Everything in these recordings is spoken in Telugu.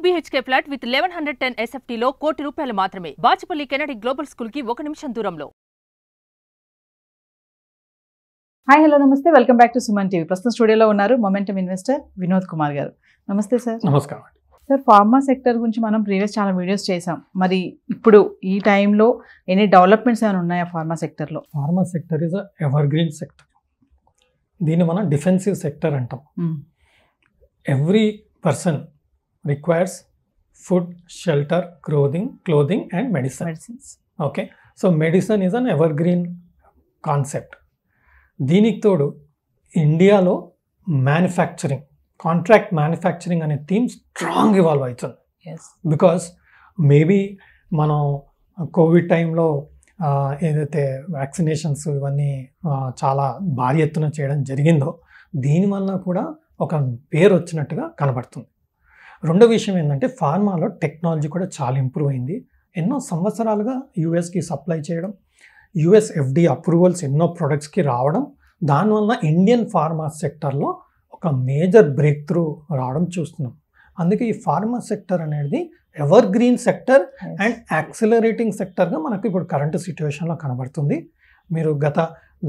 BHK ఫ్లాట్ విత్ 1110 SFT లో ₹1 కోటి మాత్రమే. బాచుపల్లి కెనడి గ్లోబల్ స్కూల్ కి 1 నిమిషం దూరంలో. హాయ్ హలో నమస్తే, welcome back to Suman TV. ప్రస్తుతం స్టూడియోలో ఉన్నారు మొమెంటమ్ ఇన్వెస్టర్ వినోద్ కుమార్ గారు. నమస్తే సార్. నమస్కారం సార్, ఫార్మా సెక్టర్ గురించి మనం ప్రీవియస్ చాలా వీడియోస్ చేసాం. మరి ఇప్పుడు ఈ టైంలో ఎనీ డెవలప్మెంట్స్ ఏమైనా ఉన్నాయా ఫార్మా సెక్టర్లో? Pharma sector is ever green sector. దీన్ని మనం డిఫెన్సివ్ సెక్టర్ అంటాం. Every person requires food, shelter, clothing and medicines. Okay, so medicine is an ever green concept. దీనికి తోడు ఇండియాలో మ్యానుఫ్యాక్చరింగ్, కాంట్రాక్ట్ మ్యానుఫ్యాక్చరింగ్ అనే థీమ్ స్ట్రాంగ్ ఇవాల్వ్ అవుతుంది. బికాస్ మేబీ మనం కోవిడ్ టైంలో ఏదైతే వ్యాక్సినేషన్స్ ఇవన్నీ చాలా భారీ ఎత్తున చేయడం జరిగిందో దీనివల్ల కూడా ఒక పేరు వచ్చినట్టుగా కనబడుతుంది. రెండో విషయం ఏంటంటే ఫార్మాలో టెక్నాలజీ కూడా చాలా ఇంప్రూవ్ అయింది. ఎన్నో సంవత్సరాలుగా యూఎస్కి సప్లై చేయడం, యుఎస్ FDA అప్రూవల్స్ ఎన్నో ప్రొడక్ట్స్కి రావడం, దానివల్ల ఇండియన్ ఫార్మా సెక్టర్లో ఒక మేజర్ బ్రేక్ త్రూ రావడం చూస్తున్నాం. అందుకే ఈ ఫార్మా సెక్టర్ అనేది evergreen sector and accelerating సెక్టర్గా మనకు ఇప్పుడు కరెంట్ సిచ్యువేషన్లో కనబడుతుంది. మీరు గత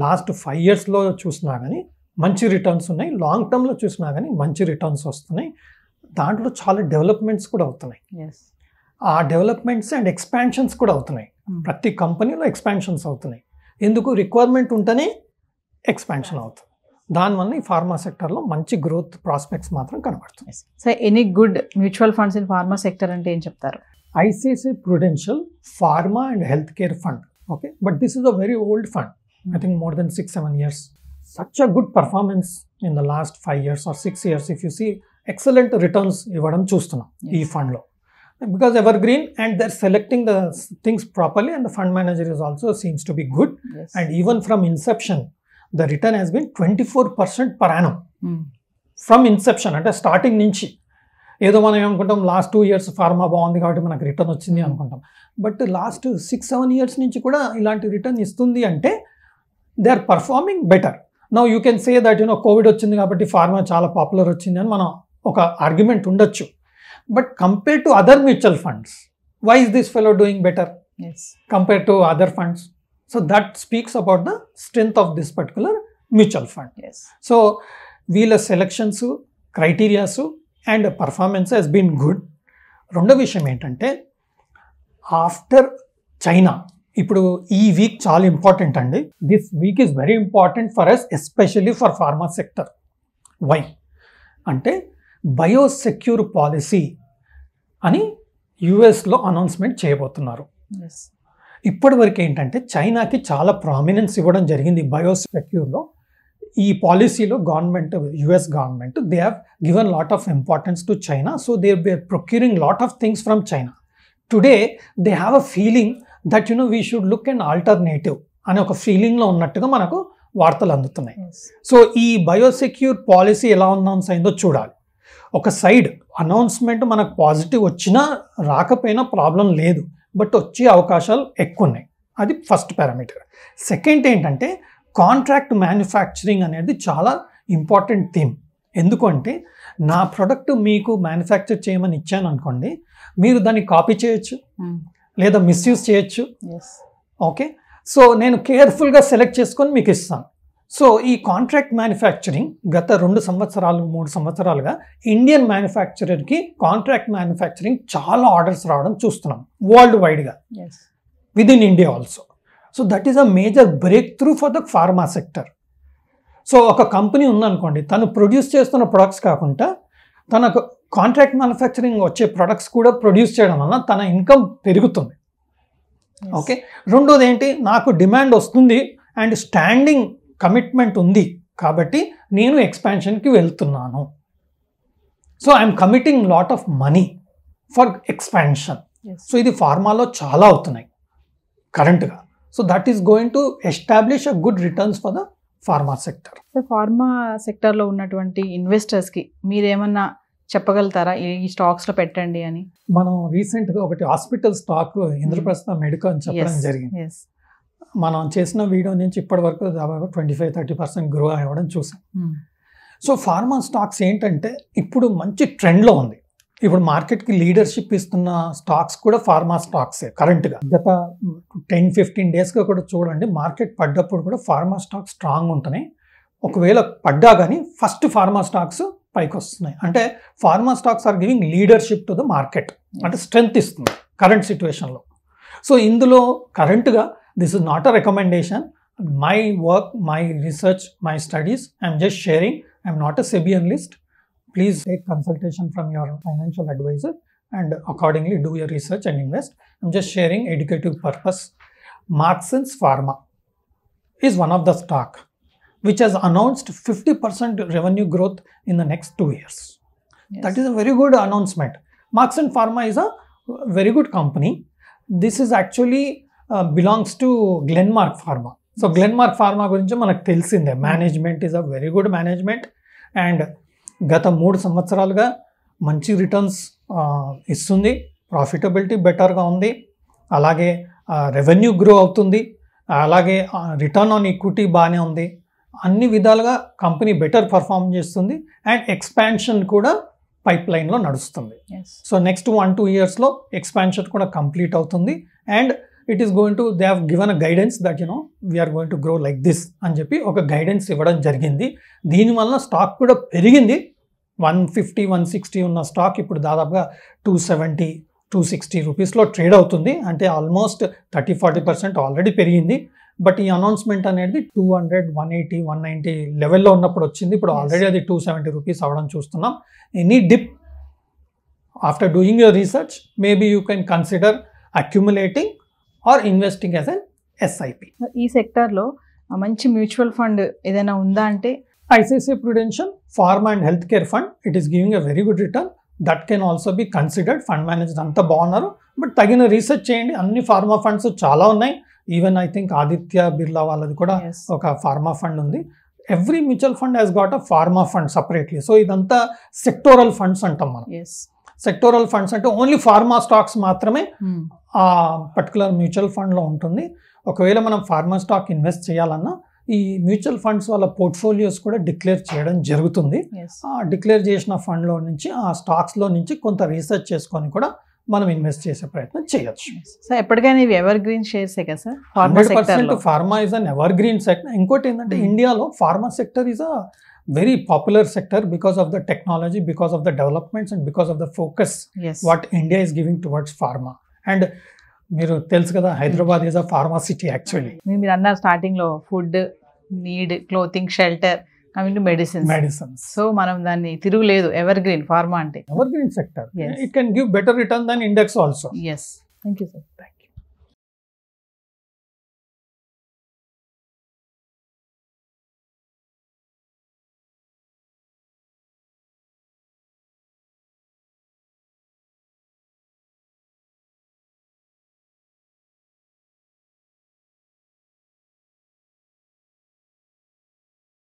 లాస్ట్ 5 yearsలో చూసినా కానీ మంచి రిటర్న్స్ ఉన్నాయి, లాంగ్ టర్మ్లో చూసినా కానీ మంచి రిటర్న్స్ వస్తున్నాయి. దాంట్లో చాలా డెవలప్మెంట్స్ కూడా అవుతున్నాయి. ఆ డెవలప్మెంట్స్ అండ్ ఎక్స్పాన్షన్స్ కూడా అవుతున్నాయి. ప్రతి కంపెనీలో ఎక్స్పాన్షన్స్ అవుతున్నాయి. ఎందుకు? రిక్వైర్మెంట్ ఉంటేనే ఎక్స్పాన్షన్ అవుతుంది. దానివల్ల ఈ ఫార్మా సెక్టర్లో మంచి గ్రోత్ ప్రాస్పెక్ట్స్ మాత్రం కనబడుతుంది. So any good mutual funds in pharma sector అంటే ఏం చెప్తారు? ICICI Prudential Pharma and Healthcare Fund. Okay, but this is a very old fund. I think more than 6-7 years. Such a good performance in the last 5 years or 6 years. If you see, excellent returns ఇవ్వడం చూస్తున్నాం ఈ ఫండ్లో. Because evergreen and they're selecting the things properly and the fund manager is also seems to be good. And even from inception the return has been 24% per annum. From inception అంటే స్టార్టింగ్ నుంచి. ఏదో మనం ఏమనుకుంటాం లాస్ట్ 2 years ఫార్మా బాగుంది కాబట్టి మనకు రిటర్న్ వచ్చింది అనుకుంటాం. బట్ లాస్ట్ 6-7 years నుంచి కూడా ఇలాంటి రిటర్న్ ఇస్తుంది అంటే they are performing better. Now you can say that Covid వచ్చింది కాబట్టి ఫార్మా చాలా పాపులర్ వచ్చింది అని మనం ఒక ఆర్గ్యుమెంట్ ఉండొచ్చు. But compared to other mutual funds, why is this fellow doing better compared to other funds? So that speaks about the strength of this particular mutual fund. So వీళ్ళ selections, criterias and performance has been good. రెండో విషయం ఏంటంటే ఆఫ్టర్ చైనా ఇప్పుడు ఈ వీక్ చాలా ఇంపార్టెంట్ అండి. This week is very important for us, especially for pharma sector. Why అంటే బయోసెక్యూర్ పాలసీ అని యుఎస్లో అనౌన్స్మెంట్ చేయబోతున్నారు. ఇప్పటి వరకు ఏంటంటే చైనాకి చాలా ప్రామినెన్స్ ఇవ్వడం జరిగింది బయోసెక్యూర్లో. ఈ పాలసీలో government, US government, they have given lot of importance to China. So they are procuring lot of things from China. Today they have a feeling that we should look and alternative అనే ఒక ఫీలింగ్లో ఉన్నట్టుగా మనకు వార్తలు అందుతున్నాయి. సో ఈ బయోసెక్యూర్ పాలసీ ఎలా అనౌన్స్ అయిందో చూడాలి. ఒక సైడ్ అనౌన్స్మెంట్ మనకు పాజిటివ్ వచ్చినా రాకపోయినా ప్రాబ్లం లేదు, బట్ వచ్చే అవకాశాలు ఎక్కువ ఉన్నాయి. అది ఫస్ట్ పారామీటర్. సెకండ్ ఏంటంటే కాంట్రాక్ట్ మ్యానుఫ్యాక్చరింగ్ అనేది చాలా ఇంపార్టెంట్ థీమ్. ఎందుకంటే నా ప్రోడక్ట్ మీకు మ్యానుఫ్యాక్చర్ చేయమని ఇచ్చాను అనుకోండి, మీరు దాన్ని కాపీ చేయొచ్చు లేదా మిస్యూజ్ చేయొచ్చు. ఓకే, సో నేను కేర్ఫుల్గా సెలెక్ట్ చేసుకొని మీకు ఇస్తాను. సో ఈ కాంట్రాక్ట్ మ్యానుఫ్యాక్చరింగ్ గత 2-3 సంవత్సరాలుగా ఇండియన్ మ్యానుఫ్యాక్చరర్కి కాంట్రాక్ట్ మ్యానుఫ్యాక్చరింగ్ చాలా ఆర్డర్స్ రావడం చూస్తున్నాం వరల్డ్ వైడ్గా, with in India also. So that is a major break through for the pharma sector. So ఒక కంపెనీ ఉందనుకోండి, తను ప్రొడ్యూస్ చేస్తున్న ప్రొడక్ట్స్ కాకుండా తనకు కాంట్రాక్ట్ మ్యానుఫ్యాక్చరింగ్ వచ్చే ప్రొడక్ట్స్ కూడా ప్రొడ్యూస్ చేయడం వల్ల తన ఇన్కమ్ పెరుగుతుంది. ఓకే, రెండోది ఏంటి, నాకు డిమాండ్ వస్తుంది అండ్ స్టాండింగ్ కమిట్మెంట్ ఉంది కాబట్టి నేను ఎక్స్పాన్షన్కి వెళ్తున్నాను. So I'm committing lot of money for expansion. So ఇది ఫార్మాలో చాలా అవుతున్నాయి కరెంట్గా. So that is going to establish a good returns for the pharma sector. So pharma సెక్టర్లో ఉన్నటువంటి ఇన్వెస్టర్స్కి మీరేమన్నా చెప్పగలుగుతారా ఈ స్టాక్స్లో పెట్టండి అని? మనం రీసెంట్గా ఒకటి హాస్పిటల్ స్టాక్ ఇంద్రప్రస్థ మెడికల్ అని చెప్పడం జరిగింది. మనం చేసిన వీడియో నుంచి ఇప్పటి వరకు దాదాపు 25-30% గ్రో అవ్వడం చూసాం. సో ఫార్మా స్టాక్స్ ఏంటంటే ఇప్పుడు మంచి ట్రెండ్లో ఉంది. ఇప్పుడు మార్కెట్కి లీడర్షిప్ ఇస్తున్న స్టాక్స్ కూడా ఫార్మా స్టాక్సే కరెంట్గా. గత 10-15 డేస్గా కూడా చూడండి, మార్కెట్ పడ్డప్పుడు కూడా ఫార్మా స్టాక్స్ స్ట్రాంగ్ ఉంటున్నాయి. ఒకవేళ పడ్డా కానీ ఫస్ట్ ఫార్మా స్టాక్స్ పైకి వస్తున్నాయి. అంటే pharma stocks are giving leadership to the market, అంటే స్ట్రెంగ్త్ ఇస్తుంది కరెంట్ సిచ్యువేషన్లో. సో ఇందులో కరెంట్గా this is not a recommendation, my work, my research, my studies, I'm just sharing. I'm not a SEBI analyst. Please take consultation from your financial advisor and accordingly do your research and invest. I'm just sharing educative purpose. Marksans Pharma is one of the stock which has announced 50% revenue growth in the next 2 years. Yes. That is a very good announcement. Marksans Pharma is a very good company. This is actually belongs to Glenmark Pharma. So Glenmark Pharma gurinchi manaku telisinde, management is a very good management and గత 3 సంవత్సరాలుగా మంచి రిటర్న్స్ ఇస్తుంది, ప్రాఫిటబిలిటీ బెటర్గా ఉంది, అలాగే రెవెన్యూ గ్రో అవుతుంది, అలాగే రిటర్న్ ఆన్ ఈక్విటీ బాగానే ఉంది. అన్ని విధాలుగా కంపెనీ బెటర్ పర్ఫామ్ చేస్తుంది అండ్ ఎక్స్పాన్షన్ కూడా పైప్ లైన్లో నడుస్తుంది. సో నెక్స్ట్ 1-2 ఇయర్స్లో ఎక్స్పాన్షన్ కూడా కంప్లీట్ అవుతుంది and it is going to, they have given a guidance that we are going to grow like this అని చెప్పి ఒక గైడెన్స్ ఇవ్వడం జరిగింది. దీనివల్ల స్టాక్ కూడా పెరిగింది. 150-160 ఉన్న స్టాక్ ఇప్పుడు దాదాపుగా 270-260 రూపీస్లో ట్రేడ్ అవుతుంది. అంటే ఆల్మోస్ట్ 30-40% ఆల్రెడీ పెరిగింది. బట్ ఈ అనౌన్స్మెంట్ అనేది 200-180-190 లెవెల్లో ఉన్నప్పుడు వచ్చింది. ఇప్పుడు ఆల్రెడీ అది 270 రూపీస్ అవ్వడం చూస్తున్నాం. Any dip after doing your research maybe you can consider accumulating or investing as an SIP. ఈ సెక్టార్లో మంచి మ్యూచువల్ ఫండ్ ఏదైనా ఉందా అంటే? ICICI Prudential Pharma and Healthcare Fund, it is giving a very good return. That can also be considered. Fund manager అంతా బాగున్నారు, బట్ తగిన రీసెర్చ్ చేయండి. అన్ని ఫార్మా ఫండ్స్ చాలా ఉన్నాయి. Even I think Aditya Birla వాళ్ళది కూడా ఒక ఫార్మా ఫండ్ ఉంది. Every mutual fund has got a pharma fund separately. So ఇదంతా సెక్టోరల్ ఫండ్స్ అంటాం మనం. సెక్టోరల్ ఫండ్స్ అంటే ఓన్లీ ఫార్మా స్టాక్స్ మాత్రమే ఆ పర్టికులర్ మ్యూచువల్ ఫండ్లో ఉంటుంది. ఒకవేళ మనం ఫార్మా స్టాక్ ఇన్వెస్ట్ చేయాలన్నా ఈ మ్యూచువల్ ఫండ్స్ వాళ్ళ పోర్ట్ఫోలియోస్ కూడా డిక్లేర్ చేయడం జరుగుతుంది. ఆ డిక్లేర్ చేసిన ఫండ్లో నుంచి, ఆ స్టాక్స్లో నుంచి కొంత రీసెర్చ్ చేసుకొని కూడా మనం ఇన్వెస్ట్ చేసే ప్రయత్నం చేయొచ్చు. సో ఎప్పటికైనా ఇవి ఎవర్ గ్రీన్ షేర్సే కదా sir? 100% pharma is an ever green sector. ఇంకోటి ఏంటంటే ఇండియాలో pharma sector is a very popular sector because of the technology, because of the developments and because of the focus what India is giving towards pharma. And మీరు తెలుసు కదా, Hyderabad is a pharma city actually. మీరు అన్నారు స్టార్టింగ్ లో food, need, clothing, shelter, coming to medicines. So మనం దాన్ని తిరుగులేదు, ఎవర్ గ్రీన్ ఫార్మా అంటే. Evergreen sector, it can give better return than index also. Yes, thank you sir.